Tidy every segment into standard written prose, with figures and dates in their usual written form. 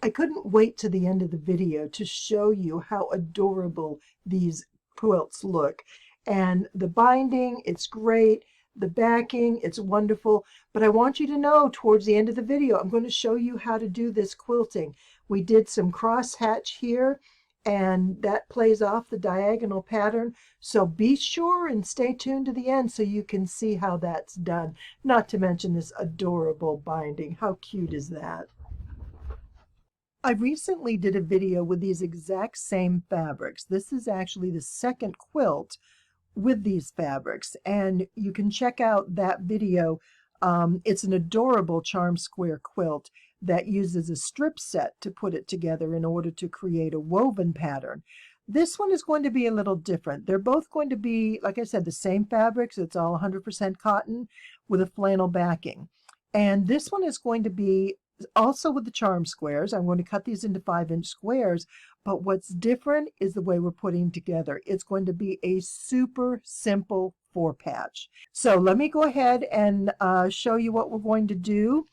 I couldn't wait to the end of the video to show you how adorable these quilts look. And the binding, it's great. The backing, it's wonderful. But I want you to know towards the end of the video, I'm going to show you how to do this quilting. We did some cross hatch here, and that plays off the diagonal pattern. So be sure and stay tuned to the end so you can see how that's done. Not to mention this adorable binding. How cute is that? I recently did a video with these exact same fabrics. This is actually the second quilt with these fabrics, and you can check out that video. It's an adorable Charm Square quilt that uses a strip set to put it together in order to create a woven pattern. This one is going to be a little different. They're both going to be, like I said, the same fabrics. It's all 100% cotton with a flannel backing. And this one is going to be also with the charm squares. I'm going to cut these into 5-inch squares, but what's different is the way we're putting together. It's going to be a super simple 4-patch. So let me go ahead and show you what we're going to do.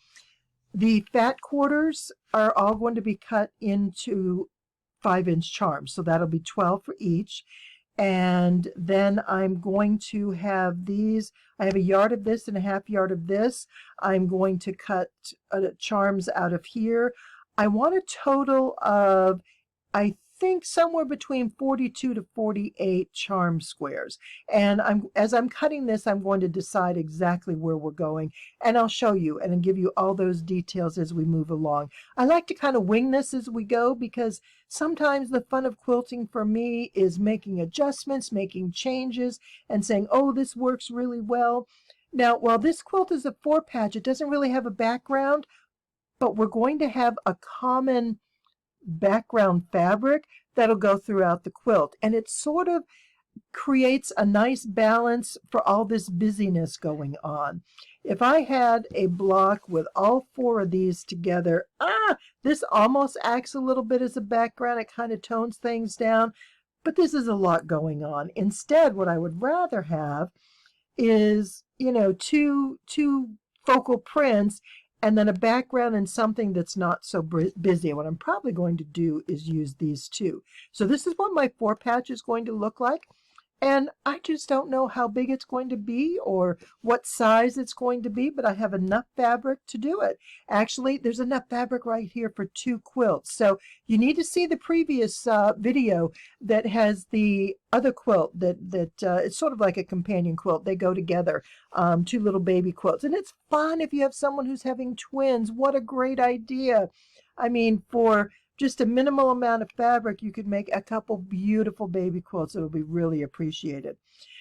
The fat quarters are all going to be cut into 5-inch charms, so that'll be 12 for each. And then I'm going to have these, I have a yard of this and a half yard of this. I'm going to cut charms out of here. I want a total of, I think, somewhere between 42 to 48 charm squares. And as I'm cutting this, I'm going to decide exactly where we're going, and I'll show you and give you all those details as we move along. I like to kind of wing this as we go, because sometimes the fun of quilting for me is making adjustments, making changes, and saying, oh, this works really well. Now, while this quilt is a 4-patch, it doesn't really have a background, but we're going to have a common background fabric that'll go throughout the quilt, and it sort of creates a nice balance for all this busyness going on. If I had a block with all 4 of these together, this almost acts a little bit as a background. It kind of tones things down, but this is a lot going on. Instead, what I would rather have is, you know, two focal prints and then a background and something that's not so busy. What I'm probably going to do is use these two. So this is what my 4-patch is going to look like. And I just don't know how big it's going to be or what size it's going to be, but I have enough fabric to do it. Actually, there's enough fabric right here for 2 quilts. So you need to see the previous video that has the other quilt that it's sort of like a companion quilt. They go together, 2 little baby quilts. And it's fun if you have someone who's having twins. What a great idea. I mean, for just a minimal amount of fabric, you could make a couple beautiful baby quilts. It'll be really appreciated.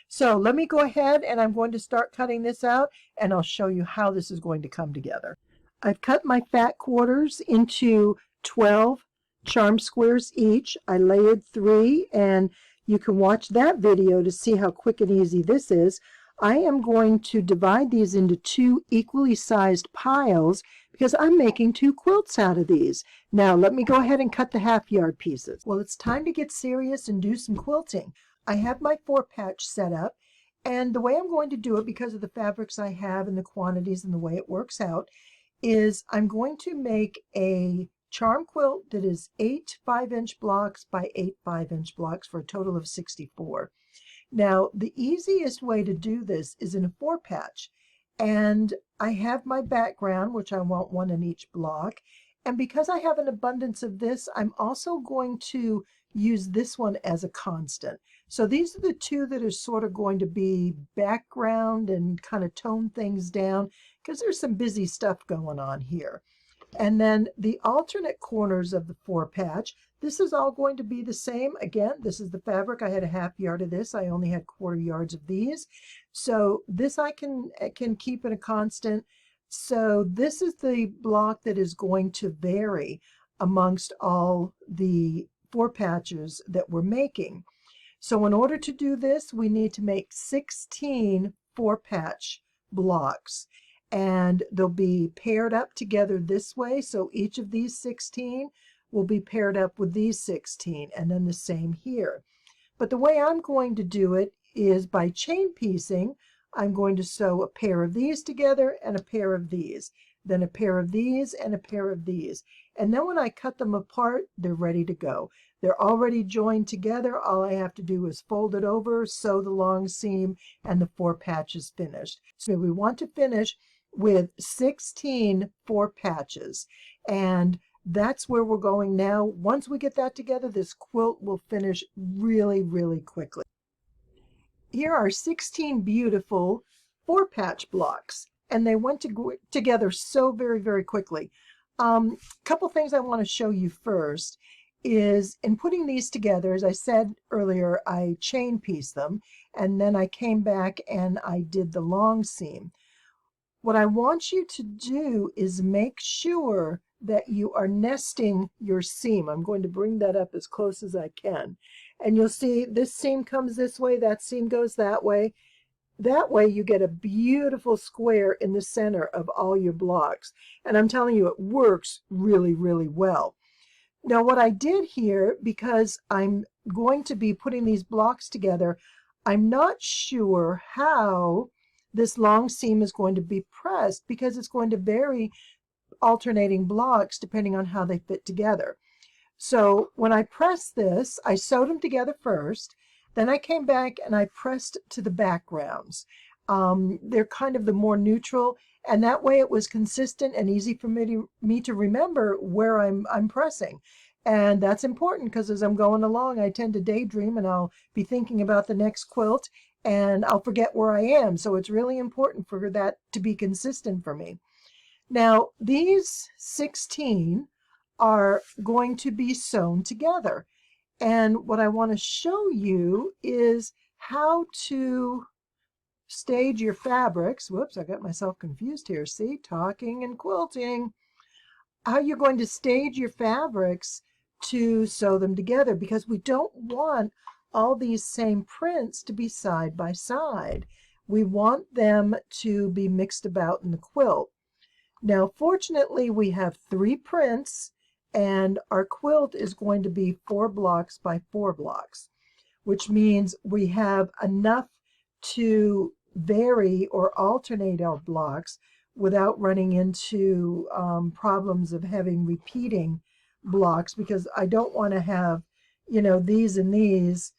So let me go ahead and I'm going to start cutting this out, and I'll show you how this is going to come together. I've cut my fat quarters into 12 charm squares each. I layered 3, and you can watch that video to see how quick and easy this is. I am going to divide these into 2 equally sized piles because I'm making 2 quilts out of these. Now let me go ahead and cut the half-yard pieces. Well, it's time to get serious and do some quilting. I have my 4-patch set up, and the way I'm going to do it, because of the fabrics I have and the quantities and the way it works out, is I'm going to make a charm quilt that is 8 5-inch blocks by 8 5-inch blocks for a total of 64. Now, the easiest way to do this is in a 4-patch. And I have my background, which I want 1 in each block. And because I have an abundance of this, I'm also going to use this one as a constant. So these are the 2 that are sort of going to be background and kind of tone things down, because there's some busy stuff going on here. And then the alternate corners of the 4-patch, this is all going to be the same. Again, this is the fabric. I had a half yard of this. I only had 1/4 yards of these. So this I can keep in a constant. So this is the block that is going to vary amongst all the 4-patches that we're making. So in order to do this, we need to make 16 4-patch blocks. And they'll be paired up together this way. So each of these 16 will be paired up with these 16, and then the same here. But the way I'm going to do it is by chain piecing. I'm going to sew a pair of these together and a pair of these. then a pair of these, and a pair of these. And then when I cut them apart, they're ready to go. They're already joined together. All I have to do is fold it over, sew the long seam, and the 4 patches finished. So we want to finish with 16 4 patches. And that's where we're going now. Once we get that together, this quilt will finish really, really quickly. Here are 16 beautiful 4 patch blocks, and they went together so very, very quickly. Couple things I want to show you first is in putting these together, as I said earlier, I chain pieced them, and then I came back and I did the long seam. What I want you to do is make sure that you are nesting your seam. I'm going to bring that up as close as I can. And you'll see this seam comes this way, that seam goes that way. That way you get a beautiful square in the center of all your blocks. And I'm telling you, it works really, really well. Now what I did here, because I'm going to be putting these blocks together, I'm not sure how this long seam is going to be pressed because it's going to vary alternating blocks depending on how they fit together. So when I pressed this, I sewed them together first, then I came back and I pressed to the backgrounds. They're kind of the more neutral, and that way it was consistent and easy for me to remember where I'm pressing. And that's important because as I'm going along, I tend to daydream and I'll be thinking about the next quilt and I'll forget where I am. So it's really important for that to be consistent for me. Now, these 16 are going to be sewn together. And what I want to show you is how to stage your fabrics. Whoops, I got myself confused here. See, talking and quilting. How you're going to stage your fabrics to sew them together, because we don't want all these same prints to be side by side. We want them to be mixed about in the quilt. Now, fortunately, we have 3 prints, and our quilt is going to be 4 blocks by 4 blocks, which means we have enough to vary or alternate our blocks without running into problems of having repeating blocks, because I don't want to have, you know, these and these.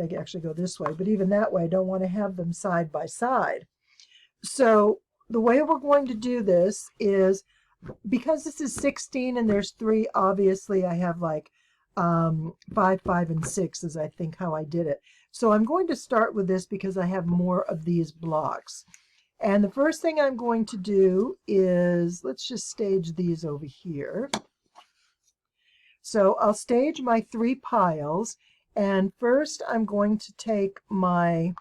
I can actually go this way, but even that way, I don't want to have them side by side. So the way we're going to do this is, because this is 16 and there's 3, obviously I have like 5, 5, and 6 is I think how I did it. So I'm going to start with this because I have more of these blocks. And the first thing I'm going to do is, let's just stage these over here. So I'll stage my 3 piles, and first I'm going to take my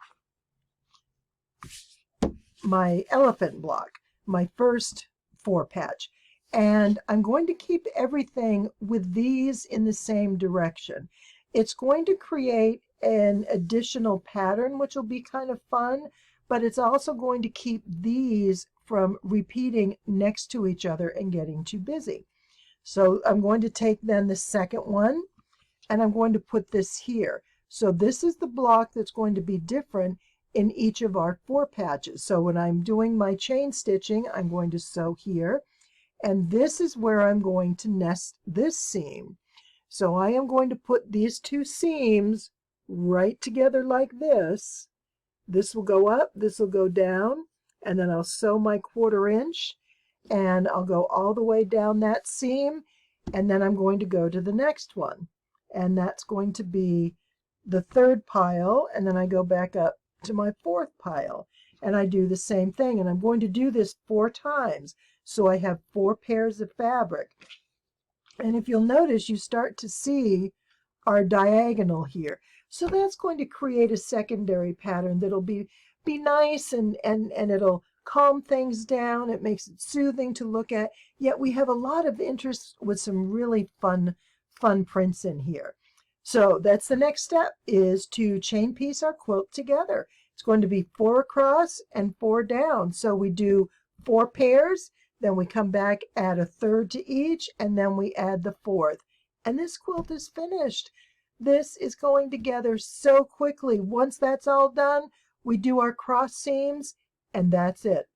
elephant block, my first 4 patch, and I'm going to keep everything with these in the same direction. It's going to create an additional pattern, which will be kind of fun, but it's also going to keep these from repeating next to each other and getting too busy. So I'm going to take then the second one, and I'm going to put this here. So this is the block that's going to be different in each of our 4 patches. So when I'm doing my chain stitching, I'm going to sew here, and this is where I'm going to nest this seam. So I am going to put these 2 seams right together like this. This will go up, this will go down, and then I'll sew my 1/4 inch, and I'll go all the way down that seam, and then I'm going to go to the next one, and that's going to be the 3rd pile, and then I go back up to my 4th pile, and I do the same thing, and I'm going to do this 4 times, so I have 4 pairs of fabric. And if you'll notice, you start to see our diagonal here. So that's going to create a secondary pattern that'll be nice, and it'll calm things down. It makes it soothing to look at, yet we have a lot of interest with some really fun prints in here. So that's the next step, is to chain piece our quilt together. It's going to be 4 across and 4 down. So we do 4 pairs, then we come back, add a 3rd to each, and then we add the 4th. And this quilt is finished. This is going together so quickly. Once that's all done, we do our cross seams, and that's it.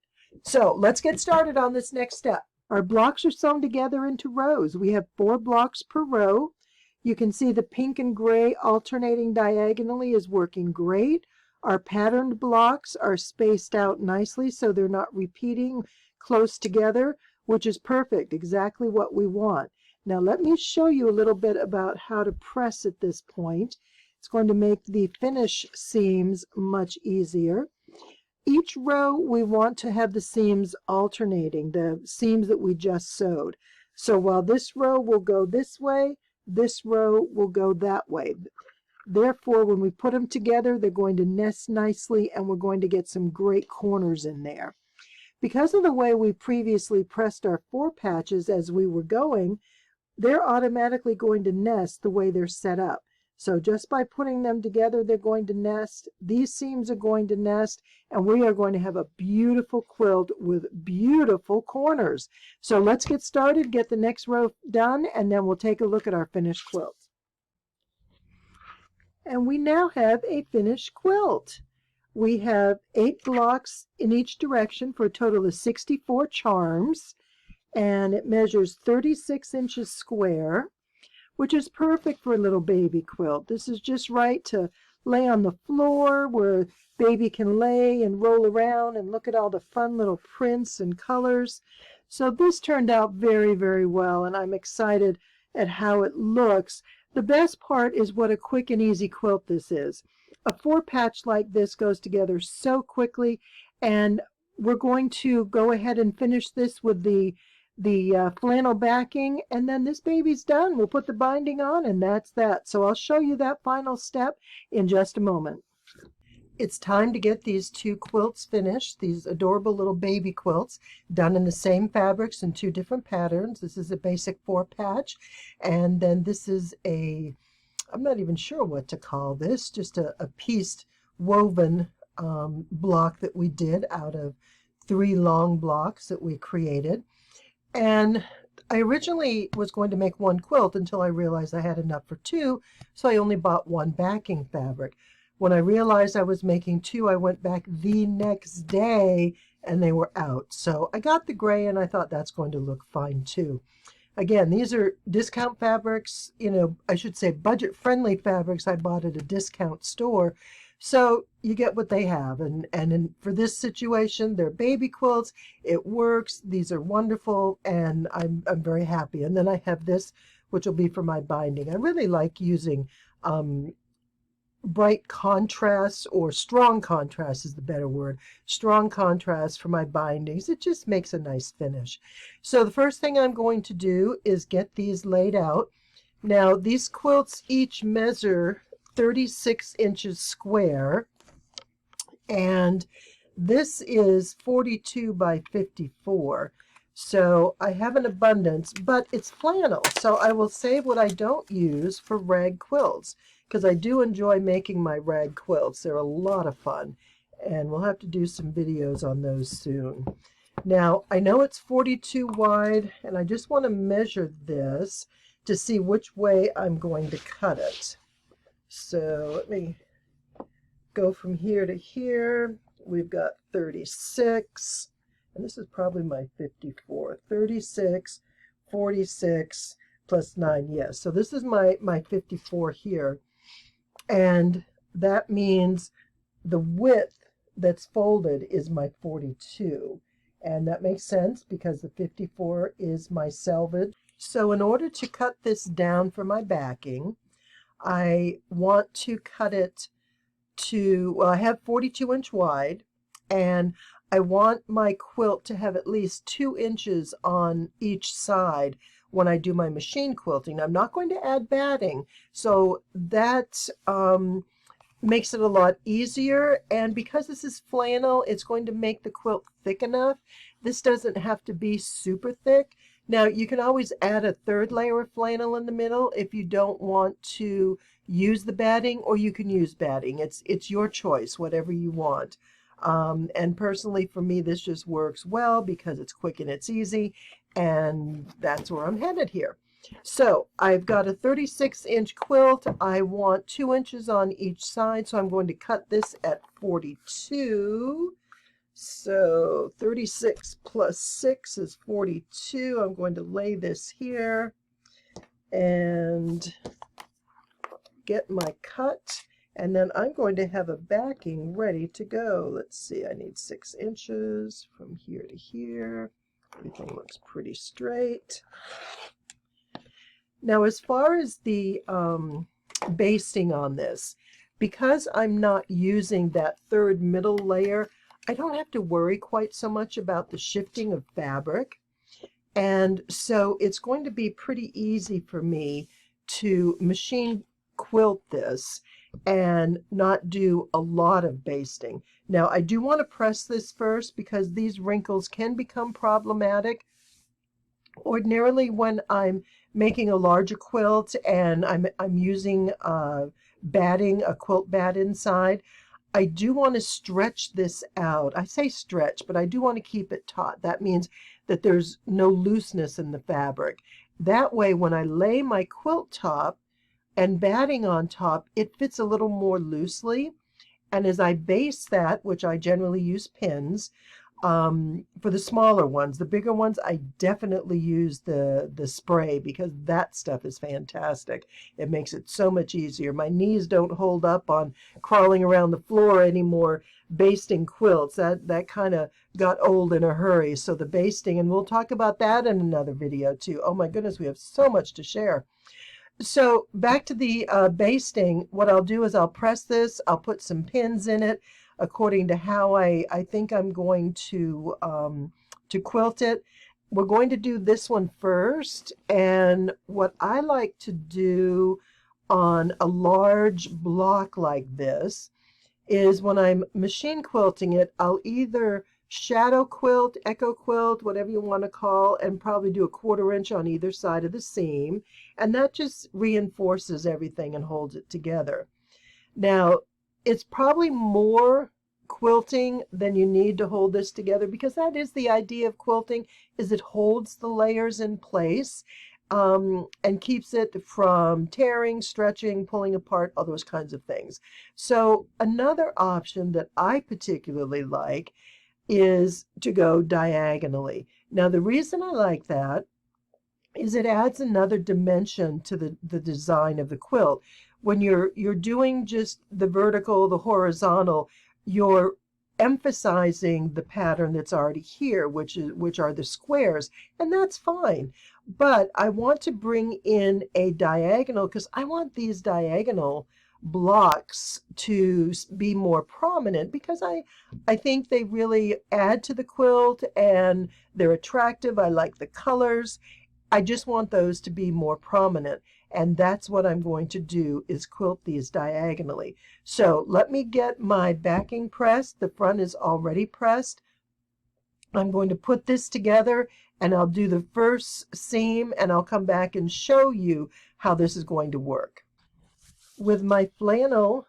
So let's get started on this next step. Our blocks are sewn together into rows. We have 4 blocks per row. You can see the pink and gray alternating diagonally is working great. Our patterned blocks are spaced out nicely so they're not repeating close together, which is perfect, exactly what we want. Now let me show you a little bit about how to press at this point. It's going to make the finish seams much easier. Each row we want to have the seams alternating, the seams that we just sewed. So while this row will go this way, this row will go that way. Therefore, when we put them together, they're going to nest nicely and we're going to get some great corners in there. Because of the way we previously pressed our 4 patches as we were going, they're automatically going to nest the way they're set up. So just by putting them together, they're going to nest. These seams are going to nest, and we are going to have a beautiful quilt with beautiful corners. So let's get started, get the next row done, and then we'll take a look at our finished quilt. And we now have a finished quilt. We have 8 blocks in each direction for a total of 64 charms, and it measures 36 inches square, which is perfect for a little baby quilt. This is just right to lay on the floor where baby can lay and roll around and look at all the fun little prints and colors. So this turned out very, very well, and I'm excited at how it looks. The best part is what a quick and easy quilt this is. A 4 patch like this goes together so quickly, and we're going to go ahead and finish this with the flannel backing, and then this baby's done. We'll put the binding on, and that's that. So I'll show you that final step in just a moment. It's time to get these 2 quilts finished, these adorable little baby quilts, done in the same fabrics in 2 different patterns. This is a basic 4 patch, and then this is a, I'm not even sure what to call this, just a pieced woven block that we did out of 3 long blocks that we created. And I originally was going to make 1 quilt until I realized I had enough for 2, so I only bought 1 backing fabric. When I realized I was making 2, I went back the next day and they were out. So I got the gray and I thought that's going to look fine too. Again, these are discount fabrics, you know, I should say budget-friendly fabrics I bought at a discount store. So you get what they have, and for this situation, they're baby quilts. It works. These are wonderful, and I'm very happy. And then I have this, which will be for my binding. I really like using bright contrasts, or strong contrast is the better word. Strong contrast for my bindings. It just makes a nice finish. So the first thing I'm going to do is get these laid out. Now these quilts each measure 36 inches square, and this is 42 by 54. So I have an abundance, but it's flannel, so I will save what I don't use for rag quilts, because I do enjoy making my rag quilts. They're a lot of fun, and we'll have to do some videos on those soon. Now I know it's 42 wide, and I just want to measure this to see which way I'm going to cut it. So let me go from here to here. We've got 36, and this is probably my 54. 36, 46, plus 9, yes. So this is my 54 here. And that means the width that's folded is my 42. And that makes sense because the 54 is my selvage. So in order to cut this down for my backing, I want to cut it to, well, I have 42 inch wide, and I want my quilt to have at least 2 inches on each side when I do my machine quilting. I'm not going to add batting, so that makes it a lot easier. And because this is flannel, it's going to make the quilt thick enough. This doesn't have to be super thick. Now you can always add a 3rd layer of flannel in the middle if you don't want to use the batting, or you can use batting. It's your choice, whatever you want. And personally for me, this just works well because it's quick and it's easy, and that's where I'm headed here. So I've got a 36-inch quilt. I want 2 inches on each side, so I'm going to cut this at 42. So 36 plus 6 is 42. I'm going to lay this here and get my cut, and then I'm going to have a backing ready to go. Let's see, I need 6 inches from here to here. Everything looks pretty straight. Now, as far as the basting on this, because I'm not using that third middle layer, I don't have to worry quite so much about the shifting of fabric. And so it's going to be pretty easy for me to machine quilt this and not do a lot of basting. Now, I do want to press this first because these wrinkles can become problematic. Ordinarily, when I'm making a larger quilt and I'm using batting, a quilt bat inside, I do want to stretch this out. I say stretch, but I do want to keep it taut. That means that there's no looseness in the fabric. That way, when I lay my quilt top and batting on top, it fits a little more loosely. And as I baste that, which I generally use pins, for the smaller ones. The bigger ones, I definitely use the spray because that stuff is fantastic. It makes it so much easier. My knees don't hold up on crawling around the floor anymore basting quilts. That kind of got old in a hurry. So the basting, and we'll talk about that in another video too. Oh my goodness, we have so much to share. So back to the basting, what I'll do is I'll press this, I'll put some pins in it according to how I think I'm going to quilt it. We're going to do this one first, and what I like to do on a large block like this is when I'm machine quilting it, I'll either shadow quilt, echo quilt, whatever you want to call, and probably do a 1/4 inch on either side of the seam, and that just reinforces everything and holds it together. Now, it's probably more quilting than you need to hold this together because that is the idea of quilting, is it holds the layers in place and keeps it from tearing, stretching, pulling apart, all those kinds of things. So another option that I particularly like is to go diagonally. Now, the reason I like that is it adds another dimension to the design of the quilt. When you're doing just the vertical, the horizontal, you're emphasizing the pattern that's already here, which are the squares, and that's fine. But I want to bring in a diagonal because I want these diagonal blocks to be more prominent because I think they really add to the quilt and they're attractive. I like the colors. I just want those to be more prominent, and that's what I'm going to do, is quilt these diagonally. So let me get my backing pressed. The front is already pressed. I'm going to put this together, and I'll do the first seam, and I'll come back and show you how this is going to work. With my flannel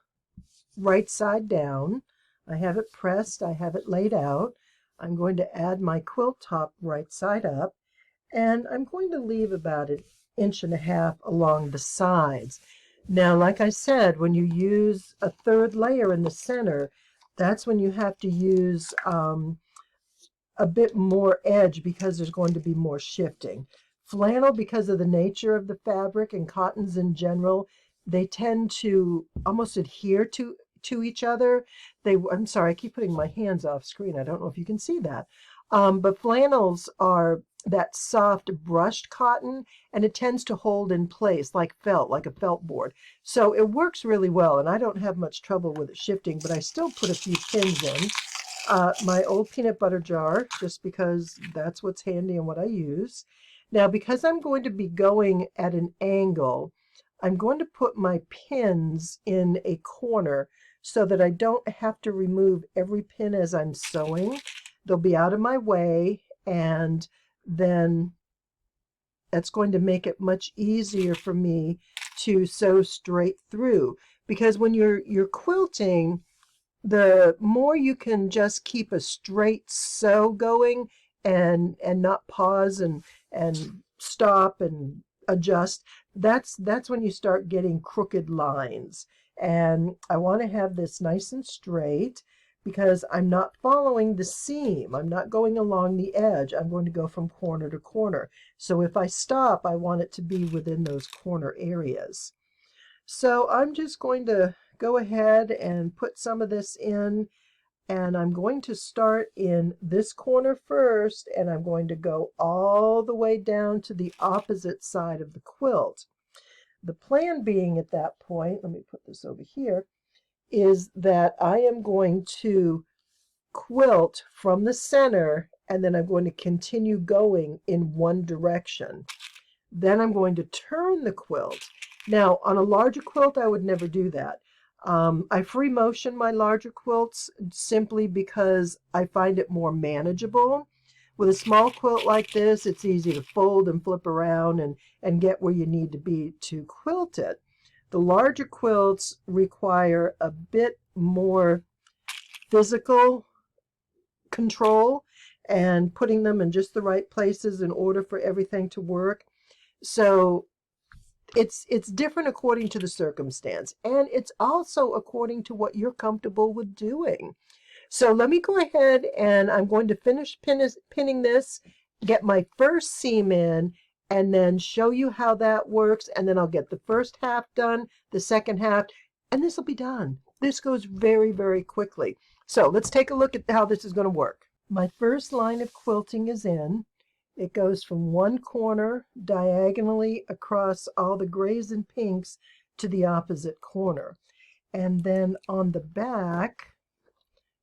right side down, I have it pressed, I have it laid out. I'm going to add my quilt top right side up, and I'm going to leave about 1.5 inches along the sides. Now, like I said, when you use a third layer in the center, that's when you have to use a bit more edge because there's going to be more shifting. Flannel, because of the nature of the fabric, and cottons in general, they tend to almost adhere to each other. I'm sorry, I keep putting my hands off screen. I don't know if you can see that. But flannels are that soft brushed cotton, and it tends to hold in place like felt, like a felt board. So it works really well, and I don't have much trouble with it shifting, but I still put a few pins in. My old peanut butter jar, just because that's what's handy and what I use. Now, because I'm going to be going at an angle, I'm going to put my pins in a corner so that I don't have to remove every pin as I'm sewing. They'll be out of my way, and then that's going to make it much easier for me to sew straight through. Because when you're quilting, the more you can just keep a straight sew going and not pause and stop and adjust, that's when you start getting crooked lines. And I want to have this nice and straight because I'm not following the seam. I'm not going along the edge. I'm going to go from corner to corner. So if I stop, I want it to be within those corner areas. So I'm just going to go ahead and put some of this in, and I'm going to start in this corner first, and I'm going to go all the way down to the opposite side of the quilt. The plan being at that point, let me put this over here, is that I am going to quilt from the center, and then I'm going to continue going in one direction. Then I'm going to turn the quilt. Now, on a larger quilt, I would never do that. I free motion my larger quilts simply because I find it more manageable. With a small quilt like this, it's easy to fold and flip around and get where you need to be to quilt it. The larger quilts require a bit more physical control and putting them in just the right places in order for everything to work. So it's different according to the circumstance, and it's also according to what you're comfortable with doing. So let me go ahead, and I'm going to finish pinning this, get my first seam in, and then show you how that works, and then I'll get the first half done, the second half, and this will be done. This goes very, very quickly. So let's take a look at how this is going to work. My first line of quilting is in. It goes from one corner diagonally across all the grays and pinks to the opposite corner. And then on the back,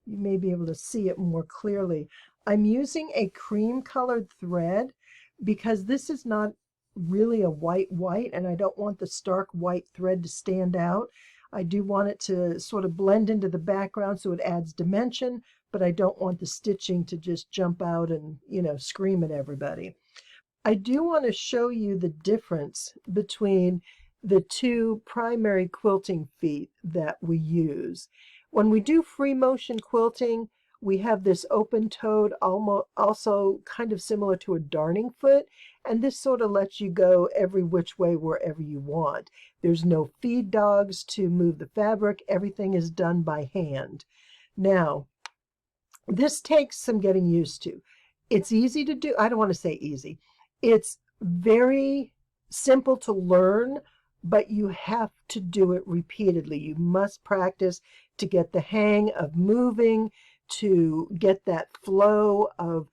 you may be able to see it more clearly. I'm using a cream colored thread because this is not really a white, and I don't want the stark white thread to stand out. I do want it to sort of blend into the background so it adds dimension, but I don't want the stitching to just jump out and, scream at everybody. I do want to show you the difference between the two primary quilting feet that we use. When we do free motion quilting, we have this open-toed, also kind of similar to a darning foot, and this sort of lets you go every which way wherever you want. There's no feed dogs to move the fabric. Everything is done by hand. Now, this takes some getting used to. It's easy to do. I don't want to say easy. It's very simple to learn, but you have to do it repeatedly. You must practice to get the hang of moving, to get that flow of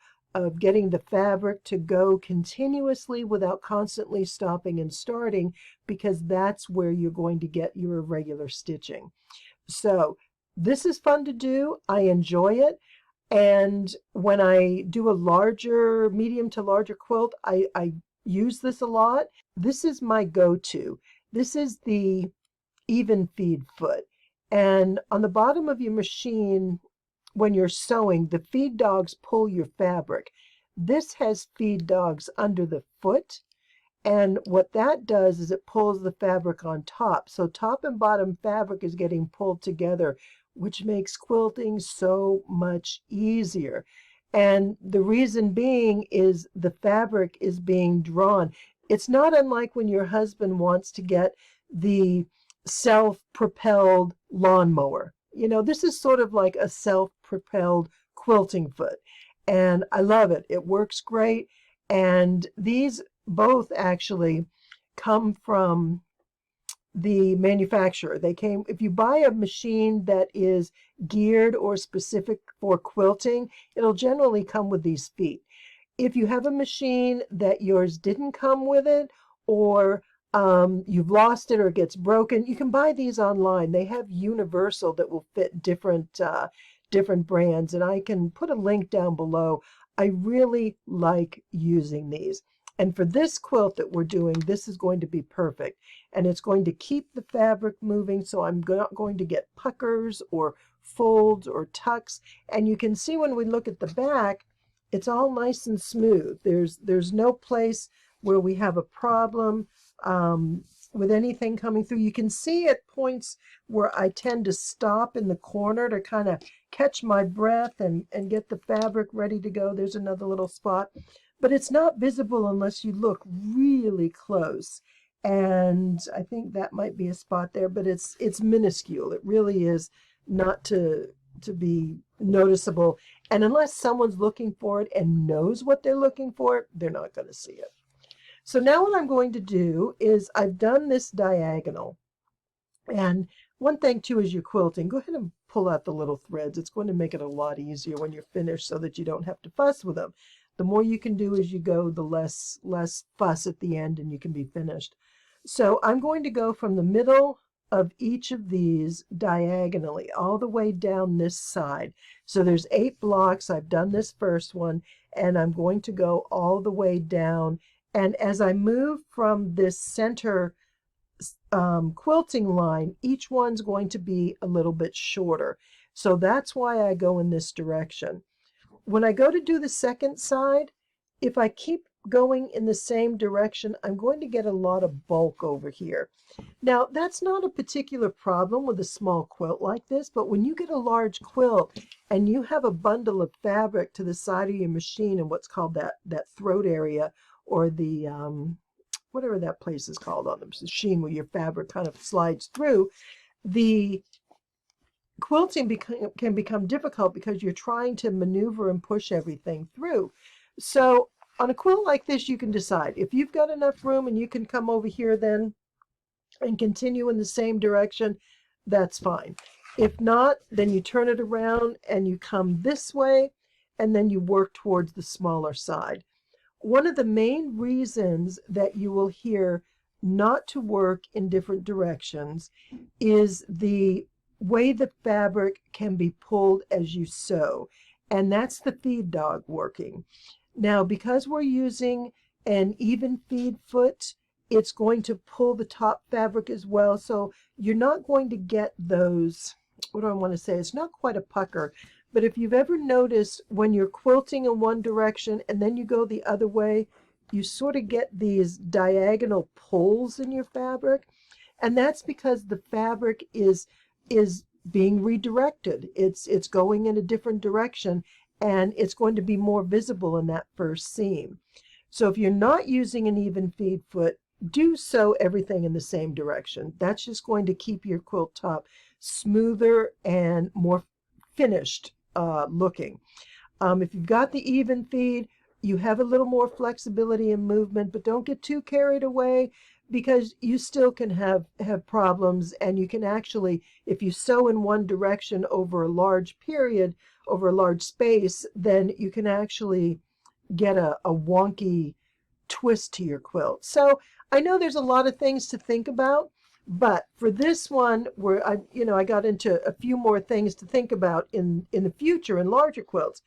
getting the fabric to go continuously without constantly stopping and starting, because that's where you're going to get your irregular stitching. So this is fun to do. I enjoy it. And when I do a medium to larger quilt, I use this a lot. This is my go-to. This is the even feed foot. And on the bottom of your machine, when you're sewing, the feed dogs pull your fabric. This has feed dogs under the foot. And what that does is it pulls the fabric on top. So top and bottom fabric is getting pulled together, which makes quilting so much easier. And the reason being is the fabric is being drawn. It's not unlike when your husband wants to get the self-propelled lawnmower. This is sort of like a self-propelled quilting foot. And I love it. It works great. And these both actually come from the manufacturer. If you buy a machine that is geared or specific for quilting, it'll generally come with these feet. If you have a machine that yours didn't come with it, or you've lost it or it gets broken, you can buy these online. They have universal that will fit different brands, and I can put a link down below. I really like using these. And for this quilt that we're doing, this is going to be perfect. And it's going to keep the fabric moving, so I'm not going to get puckers or folds or tucks. And you can see when we look at the back, it's all nice and smooth. There's no place where we have a problem with anything coming through. You can see at points where I tend to stop in the corner to kind of catch my breath and get the fabric ready to go. There's another little spot. But it's not visible unless you look really close. And I think that might be a spot there, but it's minuscule. It really is not to noticeable. And unless someone's looking for it and knows what they're looking for, they're not going to see it. So now what I'm going to do is I've done this diagonal. And one thing too is you're quilting, go ahead and pull out the little threads. It's going to make it a lot easier when you're finished so that you don't have to fuss with them. The more you can do as you go, the less fuss at the end and you can be finished. So I'm going to go from the middle of each of these diagonally all the way down this side. So there's 8 blocks. I've done this first one and I'm going to go all the way down. And as I move from this center quilting line, each one's going to be a little bit shorter. So that's why I go in this direction. When I go to do the second side, if I keep going in the same direction, I'm going to get a lot of bulk over here. Now, that's not a particular problem with a small quilt like this, but when you get a large quilt and you have a bundle of fabric to the side of your machine in what's called that throat area, or the whatever that place is called on the machine where your fabric kind of slides through, the quilting can become difficult because you're trying to maneuver and push everything through. So on a quilt like this, you can decide. If you've got enough room and you can come over here then and continue in the same direction, that's fine. If not, then you turn it around and you come this way and then you work towards the smaller side. One of the main reasons that you will hear not to work in different directions is the way the fabric can be pulled as you sew, and that's the feed dog working. Now, because we're using an even feed foot, it's going to pull the top fabric as well, so you're not going to get those, what do I want to say, it's not quite a pucker, but if you've ever noticed when you're quilting in one direction and then you go the other way, you sort of get these diagonal pulls in your fabric. And that's because the fabric is being redirected. It's going in a different direction and it's going to be more visible in that first seam. So if you're not using an even feed foot, do sew everything in the same direction. That's just going to keep your quilt top smoother and more finished looking. If you've got the even feed, you have a little more flexibility and movement, but don't get too carried away because you still can have problems, and you can actually, if you sew in one direction over a large period, over a large space, then you can actually get a wonky twist to your quilt. So I know there's a lot of things to think about, but for this one, where I got into a few more things to think about in the future in larger quilts.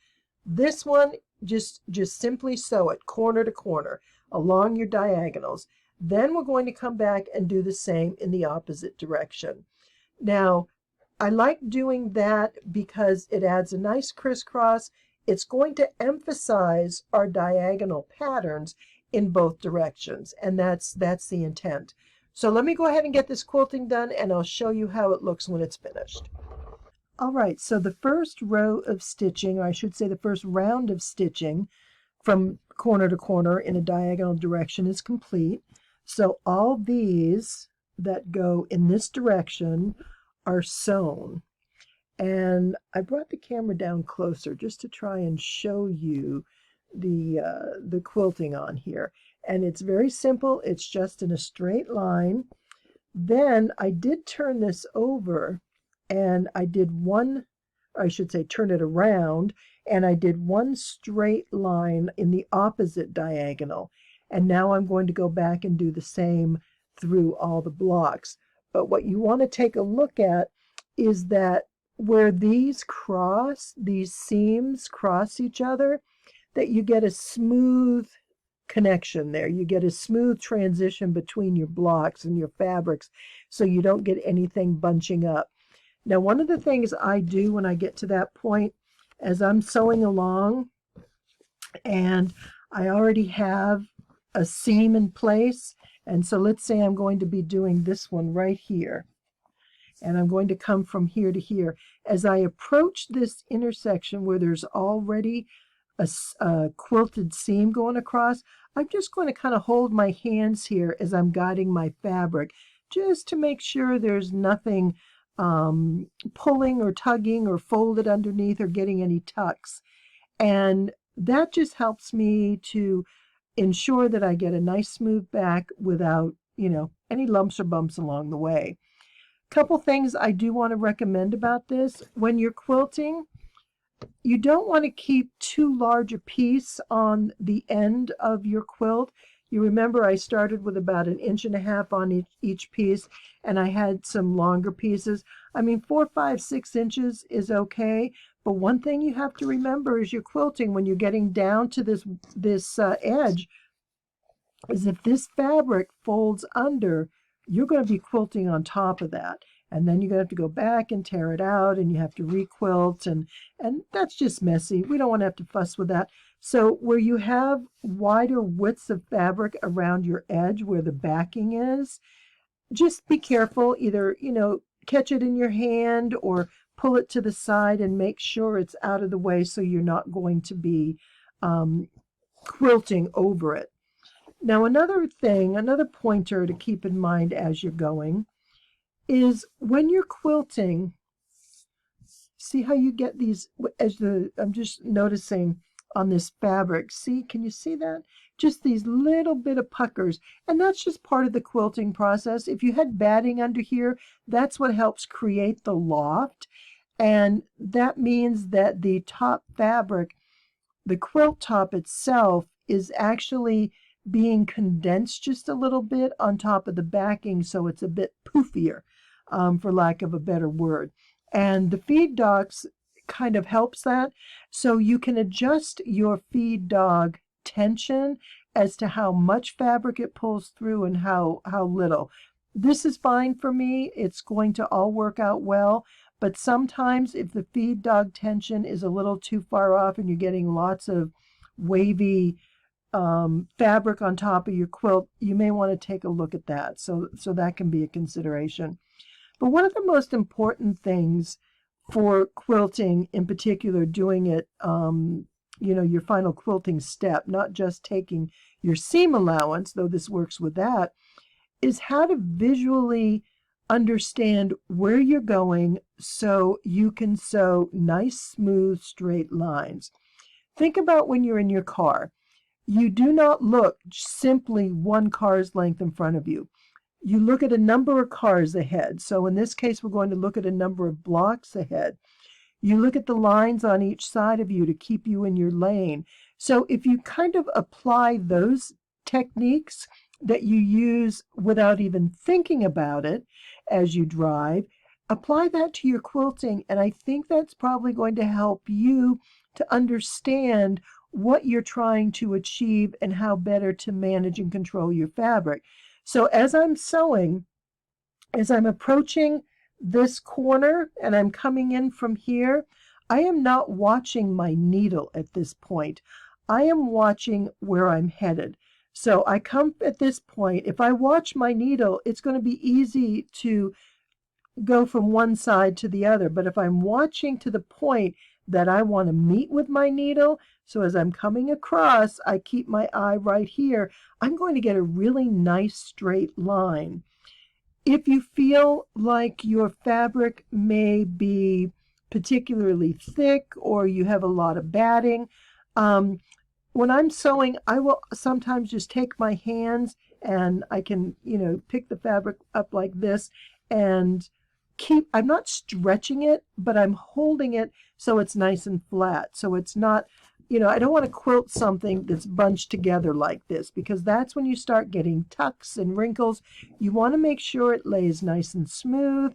This one, just simply sew it corner to corner along your diagonals. Then we're going to come back and do the same in the opposite direction. Now, I like doing that because it adds a nice crisscross. It's going to emphasize our diagonal patterns in both directions, and that's the intent. So let me go ahead and get this quilting done, and I'll show you how it looks when it's finished. All right, so the first row of stitching, or I should say the first round of stitching from corner to corner in a diagonal direction is complete. So all these that go in this direction are sewn. And I brought the camera down closer just to try and show you the quilting on here. And it's very simple. It's just in a straight line. Then I did turn this over and I did one, I should say turn it around, and I did one straight line in the opposite diagonal. And now I'm going to go back and do the same through all the blocks. But what you want to take a look at is that where these seams cross each other, that you get a smooth connection there. You get a smooth transition between your blocks and your fabrics so you don't get anything bunching up. Now, one of the things I do when I get to that point, as I'm sewing along and I already have a seam in place, and so let's say I'm going to be doing this one right here, and I'm going to come from here to here. As I approach this intersection where there's already a quilted seam going across, I'm just going to kind of hold my hands here as I'm guiding my fabric, just to make sure there's nothing pulling or tugging or folded underneath or getting any tucks. And that just helps me to ensure that I get a nice smooth back without, any lumps or bumps along the way. Couple things I do want to recommend about this. When you're quilting, you don't want to keep too large a piece on the end of your quilt. You remember I started with about 1.5 inches on each piece, and I had some longer pieces. I mean, 4, 5, 6 inches is okay, but one thing you have to remember is you're quilting, when you're getting down to this edge, is if this fabric folds under, you're going to be quilting on top of that. And then you're going to have to go back and tear it out, and you have to requilt, and that's just messy. We don't want to have to fuss with that. So where you have wider widths of fabric around your edge where the backing is, just be careful. Either, catch it in your hand or pull it to the side and make sure it's out of the way so you're not going to be quilting over it. Now, another pointer to keep in mind as you're going is when you're quilting, see how you get these, I'm just noticing on this fabric, see, can you see that? Just these little bit of puckers, and that's just part of the quilting process. If you had batting under here, that's what helps create the loft, and that means that the top fabric, the quilt top itself, is actually being condensed just a little bit on top of the backing, so it's a bit poofier, for lack of a better word. And the feed dogs kind of helps that, so you can adjust your feed dog tension as to how much fabric it pulls through and how little. This is fine for me. It's going to all work out well, but sometimes if the feed dog tension is a little too far off and you're getting lots of wavy fabric on top of your quilt, you may want to take a look at that. So that can be a consideration. But one of the most important things for quilting, in particular doing it, your final quilting step, not just taking your seam allowance, though this works with that, is how to visually understand where you're going so you can sew nice, smooth, straight lines. Think about when you're in your car. You do not look simply one car's length in front of you. You look at a number of cars ahead. So in this case, we're going to look at a number of blocks ahead. You look at the lines on each side of you to keep you in your lane. So if you kind of apply those techniques that you use without even thinking about it as you drive, apply that to your quilting, and I think that's probably going to help you to understand what you're trying to achieve and how better to manage and control your fabric. So as I'm sewing, as I'm approaching this corner and I'm coming in from here, I am not watching my needle at this point. I am watching where I'm headed. So I come at this point. If I watch my needle, it's going to be easy to go from one side to the other. But if I'm watching to the point that I want to meet with my needle, so as I'm coming across, I keep my eye right here, I'm going to get a really nice straight line. If you feel like your fabric may be particularly thick or you have a lot of batting, when I'm sewing, I will sometimes just take my hands and I can, pick the fabric up like this and I'm not stretching it, but I'm holding it so it's nice and flat. So it's not, I don't want to quilt something that's bunched together like this, because that's when you start getting tucks and wrinkles. You want to make sure it lays nice and smooth,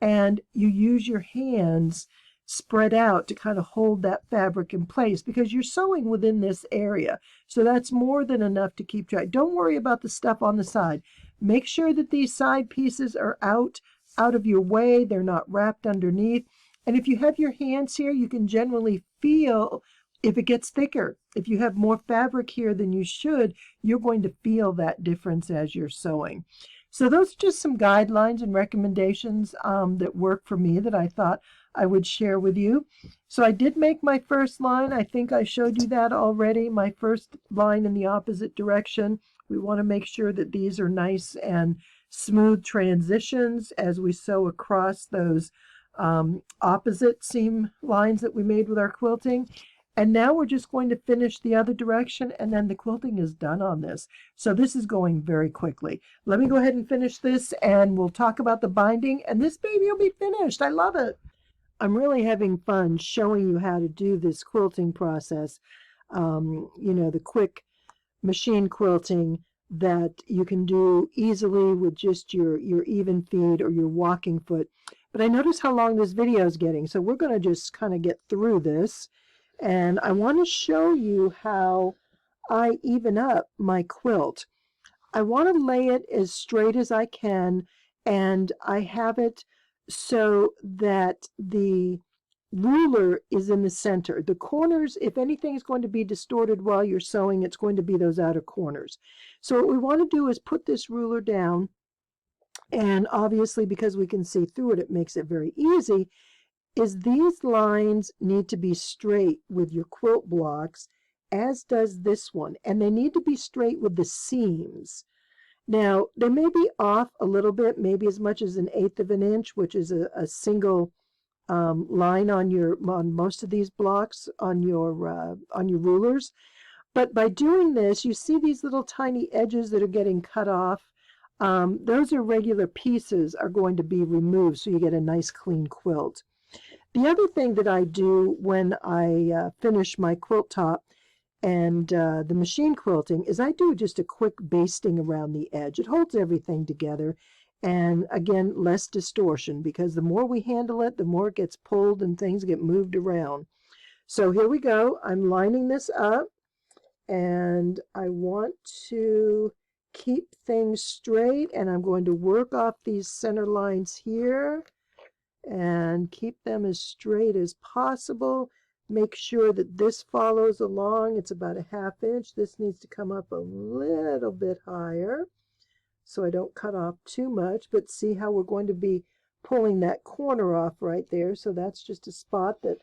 and you use your hands spread out to kind of hold that fabric in place, because you're sewing within this area. So that's more than enough to keep dry. Don't worry about the stuff on the side. Make sure that these side pieces are out of your way. They're not wrapped underneath. And if you have your hands here, you can generally feel if it gets thicker. If you have more fabric here than you should, you're going to feel that difference as you're sewing. So those are just some guidelines and recommendations that work for me that I thought I would share with you. So I did make my first line. I think I showed you that already. My first line in the opposite direction We want to make sure that these are nice and smooth transitions as we sew across those opposite seam lines that we made with our quilting. And now we're just going to finish the other direction, and then the quilting is done on this. So this is going very quickly. Let me go ahead and finish this, and we'll talk about the binding, and this baby will be finished. I love it. I'm really having fun showing you how to do this quilting process. You know, the quick machine quilting that you can do easily with just your even feet or your walking foot. But I notice how long this video is getting, so we're going to just kind of get through this. And I want to show you how I even up my quilt. I want to lay it as straight as I can, and I have it so that the ruler is in the center. The corners, if anything is going to be distorted while you're sewing, it's going to be those outer corners. So what we want to do is put this ruler down, and obviously because we can see through it, it makes it very easy, is these lines need to be straight with your quilt blocks, as does this one, and they need to be straight with the seams. Now, they may be off a little bit, maybe as much as 1/8 of an inch, which is a single line on most of these blocks on your rulers. But by doing this, you see these little tiny edges that are getting cut off. Those irregular pieces are going to be removed, so you get a nice clean quilt. The other thing that I do when I finish my quilt top and the machine quilting is I do just a quick basting around the edge. It holds everything together, and again, less distortion, because the more we handle it, the more it gets pulled and things get moved around. So here we go. I'm lining this up, and I want to keep things straight, and I'm going to work off these center lines here and keep them as straight as possible. Make sure that this follows along. It's about 1/2 inch. This needs to come up a little bit higher so I don't cut off too much, but see how we're going to be pulling that corner off right there. So that's just a spot that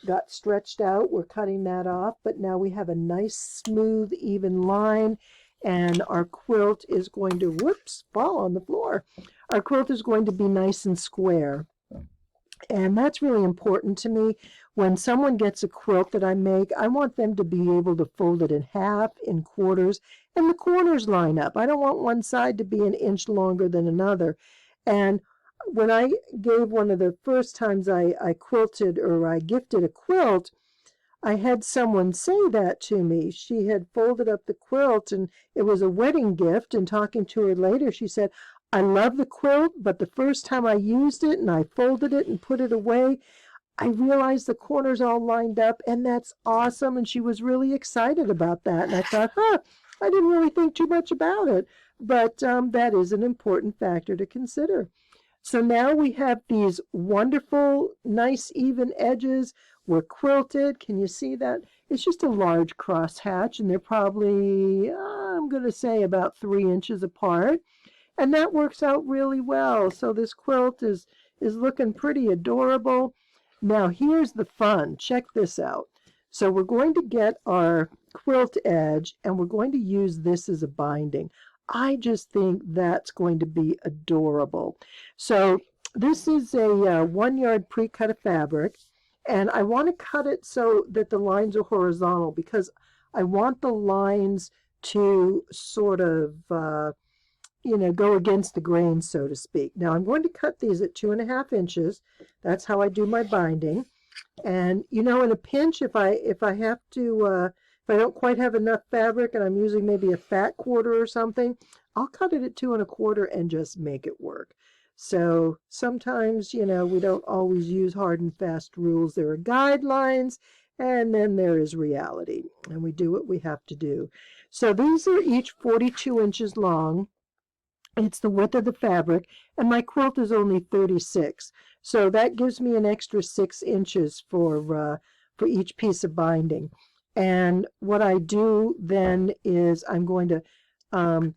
got stretched out. We're cutting that off, but now we have a nice smooth even line, and our quilt is going to, whoops, fall on the floor. Our quilt is going to be nice and square. And that's really important to me. When someone gets a quilt that I make, I want them to be able to fold it in half, in quarters, and the corners line up. I don't want one side to be 1 inch longer than another. And when I gave one of the first times I quilted, or I gifted a quilt, I had someone say that to me. She had folded up the quilt, and it was a wedding gift, and talking to her later, she said, I love the quilt, but the first time I used it and I folded it and put it away, I realized the corners all lined up, and that's awesome. And she was really excited about that. And I thought, I didn't really think too much about it. But that is an important factor to consider. So now we have these wonderful, nice, even edges. We're quilted. Can you see that? It's just a large cross hatch, and they're probably, I'm going to say, about 3 inches apart. And that works out really well. So this quilt is looking pretty adorable. Now here's the fun. Check this out. So we're going to get our quilt edge, and we're going to use this as a binding. I just think that's going to be adorable. So this is a 1 yard pre-cut of fabric, and I want to cut it so that the lines are horizontal, because I want the lines to sort of go against the grain, so to speak. Now I'm going to cut these at 2.5 inches. That's how I do my binding. And in a pinch, if I have to, if I don't quite have enough fabric and I'm using maybe a fat quarter or something, I'll cut it at 2 1/4 and just make it work. So sometimes, we don't always use hard and fast rules. There are guidelines, and then there is reality, and we do what we have to do. So these are each 42 inches long. It's the width of the fabric, and my quilt is only 36. So that gives me an extra 6 inches for each piece of binding. And what I do then is I'm going to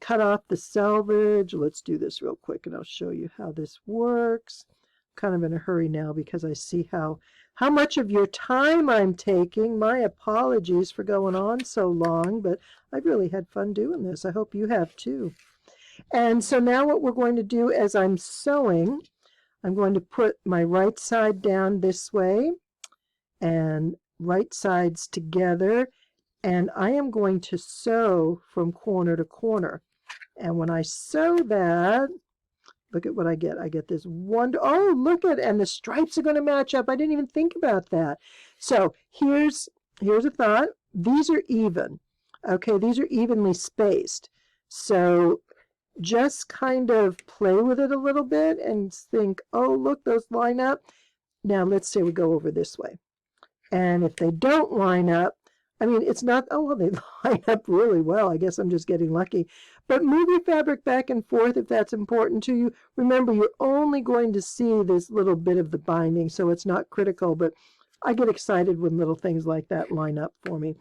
cut off the selvage. Let's do this real quick, and I'll show you how this works. kind of in a hurry now because I see how much of your time I'm taking. My apologies for going on so long, but I really had fun doing this. I hope you have too. And so now what we're going to do as I'm sewing, I'm going to put my right side down this way and right sides together, and I am going to sew from corner to corner. And when I sew that, look at what I get. I get this oh, look at, and the stripes are going to match up. I didn't even think about that. So here's a thought. These are even. Okay, these are evenly spaced. So just kind of play with it a little bit and think, oh, look, those line up. Now let's say we go over this way. And if they don't line up, I mean, it's not, oh, well, they line up really well. I guess I'm just getting lucky. But move your fabric back and forth if that's important to you. Remember, you're only going to see this little bit of the binding, so it's not critical. But I get excited when little things like that line up for me.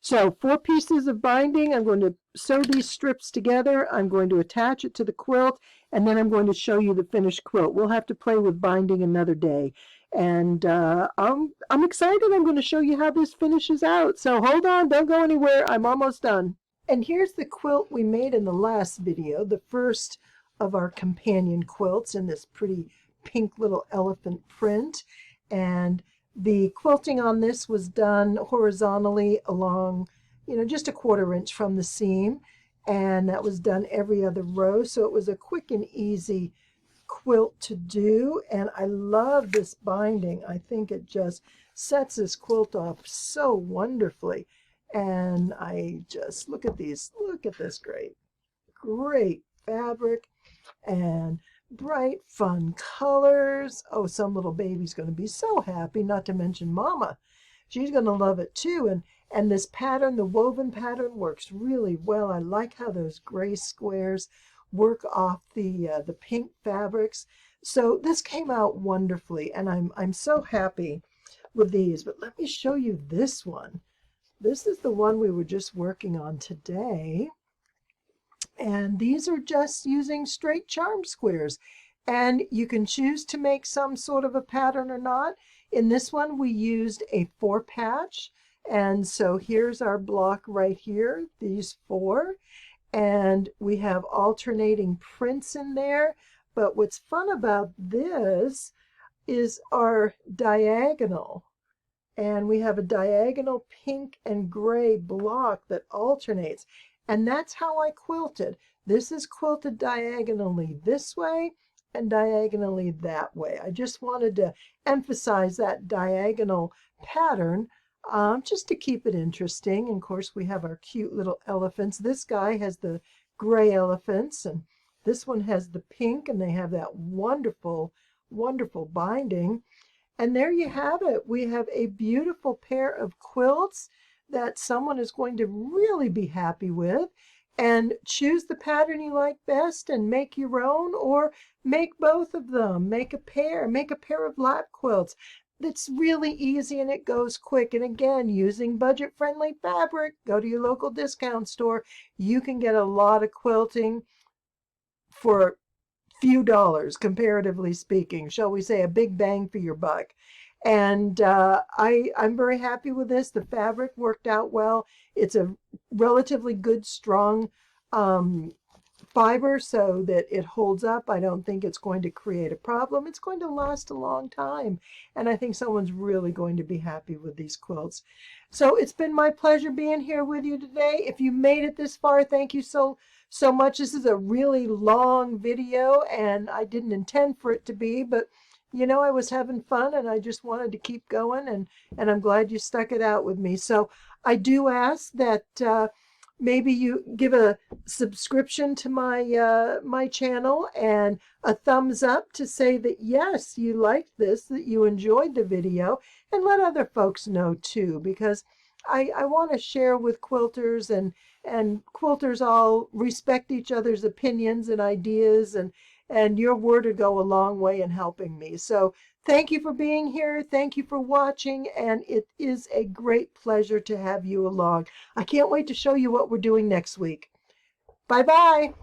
So 4 pieces of binding. I'm going to sew these strips together. I'm going to attach it to the quilt, and then I'm going to show you the finished quilt. We'll have to play with binding another day. And I'm excited. I'm going to show you how this finishes out. So hold on, don't go anywhere. I'm almost done. And here's the quilt we made in the last video, the first of our companion quilts in this pretty pink little elephant print. And the quilting on this was done horizontally along, just a 1/4 inch from the seam. And that was done every other row. So it was a quick and easy quilt to do, and I love this binding. I think it just sets this quilt off so wonderfully. And I just look at this great fabric and bright fun colors. Oh, some little baby's going to be so happy, not to mention mama. She's going to love it too. And this pattern, the woven pattern, works really well. I like how those gray squares work off the pink fabrics. So this came out wonderfully, and I'm so happy with these. But let me show you this one. This is the one we were just working on today. And these are just using straight charm squares. And you can choose to make some sort of a pattern or not. In this one, we used a 4-patch. And so here's our block right here, these 4. And we have alternating prints in there. But what's fun about this is our diagonal. And we have a diagonal pink and gray block that alternates. And that's how I quilted. This is quilted diagonally this way and diagonally that way. I just wanted to emphasize that diagonal pattern just to keep it interesting. And of course, we have our cute little elephants. This guy has the gray elephants, and this one has the pink, and they have that wonderful, wonderful binding. And there you have it. We have a beautiful pair of quilts that someone is going to really be happy with. And choose the pattern you like best and make your own, or make both of them. Make a pair of lap quilts. It's really easy and it goes quick. And again, using budget-friendly fabric, go to your local discount store. You can get a lot of quilting for few dollars, comparatively speaking. Shall we say a big bang for your buck. And I'm very happy with this. The fabric worked out well. It's a relatively good, strong fiber so that it holds up. I don't think it's going to create a problem. It's going to last a long time. And I think someone's really going to be happy with these quilts. So it's been my pleasure being here with you today. If you made it this far, thank you so much. This is a really long video, and I didn't intend for it to be, but I was having fun and I just wanted to keep going, and I'm glad you stuck it out with me. So I do ask that maybe you give a subscription to my my channel and a thumbs up to say that yes, you liked this, that you enjoyed the video, and let other folks know too, because I want to share with quilters, and quilters all respect each other's opinions and ideas, and your word would go a long way in helping me. So thank you for being here. Thank you for watching. And it is a great pleasure to have you along. I can't wait to show you what we're doing next week. Bye-bye.